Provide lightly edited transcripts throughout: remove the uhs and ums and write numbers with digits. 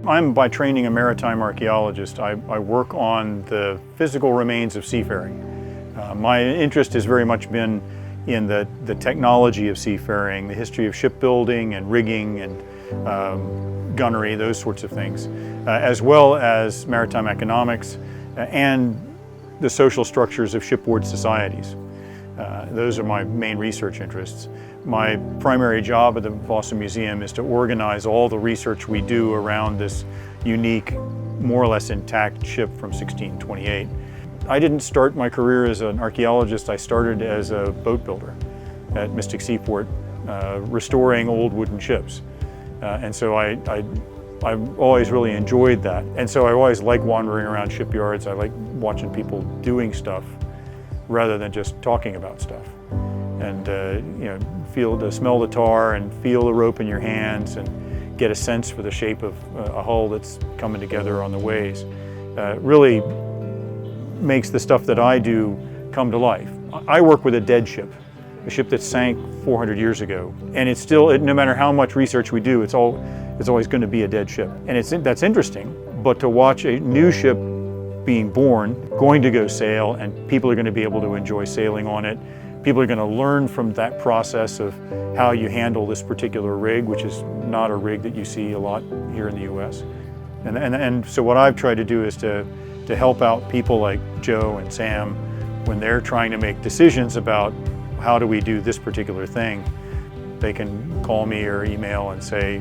I'm by training a maritime archaeologist. I work on the physical remains of seafaring. My interest has very much been in the technology of seafaring, the history of shipbuilding and rigging and gunnery, those sorts of things, as well as maritime economics and the social structures of shipboard societies. Those are my main research interests. My primary job at the Boston Museum is to organize all the research we do around this unique, more or less intact ship from 1628. I didn't start my career as an archaeologist. I started as a boat builder at Mystic Seaport, restoring old wooden ships. And so I've always really enjoyed that. And so I always like wandering around shipyards. I like watching people doing stuff rather than just talking about stuff. And smell the tar and feel the rope in your hands and get a sense for the shape of a hull that's coming together on the ways. Really makes the stuff that I do come to life. I work with a dead ship, a ship that sank 400 years ago, and it's still, no matter how much research we do, it's always going to be a dead ship. And that's interesting, but to watch a new ship being born, going to go sail, and people are going to be able to enjoy sailing on it. People are going to learn from that process of how you handle this particular rig, which is not a rig that you see a lot here in the US. And so what I've tried to do is to help out people like Joe and Sam when they're trying to make decisions about how do we do this particular thing. They can call me or email and say,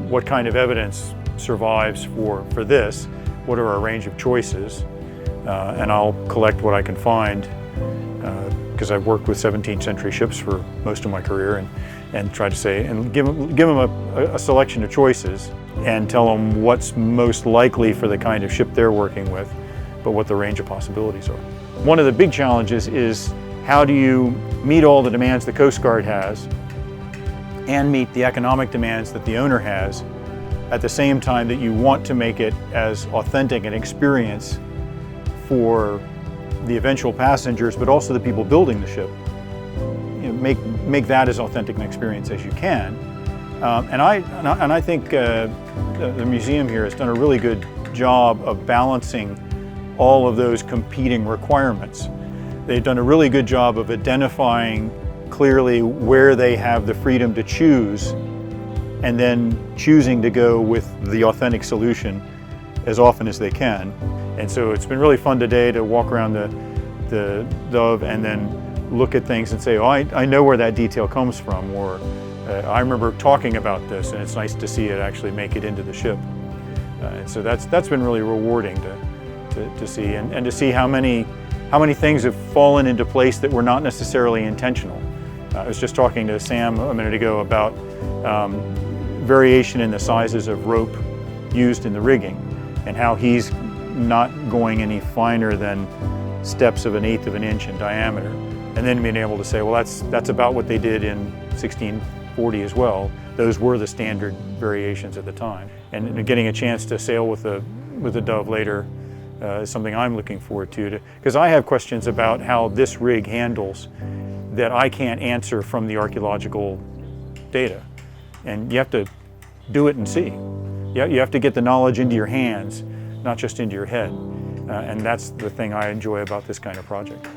what kind of evidence survives for this? What are our range of choices? And I'll collect what I can find, because I've worked with 17th century ships for most of my career, and try to say, and give them a selection of choices and tell them what's most likely for the kind of ship they're working with, but what the range of possibilities are. One of the big challenges is how do you meet all the demands the Coast Guard has and meet the economic demands that the owner has at the same time that you want to make it as authentic an experience for the eventual passengers, but also the people building the ship. Make that as authentic an experience as you can. And I think the museum here has done a really good job of balancing all of those competing requirements. They've done a really good job of identifying clearly where they have the freedom to choose, and then choosing to go with the authentic solution as often as they can. And so it's been really fun today to walk around the Dove and then look at things and say, oh, I know where that detail comes from, or I remember talking about this, and it's nice to see it actually make it into the ship. And so that's been really rewarding to see, and to see how many things have fallen into place that were not necessarily intentional. I was just talking to Sam a minute ago about variation in the sizes of rope used in the rigging, and how he's not going any finer than steps of 1/8 of an inch in diameter, and then being able to say, well, that's about what they did in 1640 as well. Those were the standard variations at the time. And getting a chance to sail with the Dove later is something I'm looking forward to, because I have questions about how this rig handles that I can't answer from the archaeological data. And you have to do it and see. You have to get the knowledge into your hands, not just into your head. And that's the thing I enjoy about this kind of project.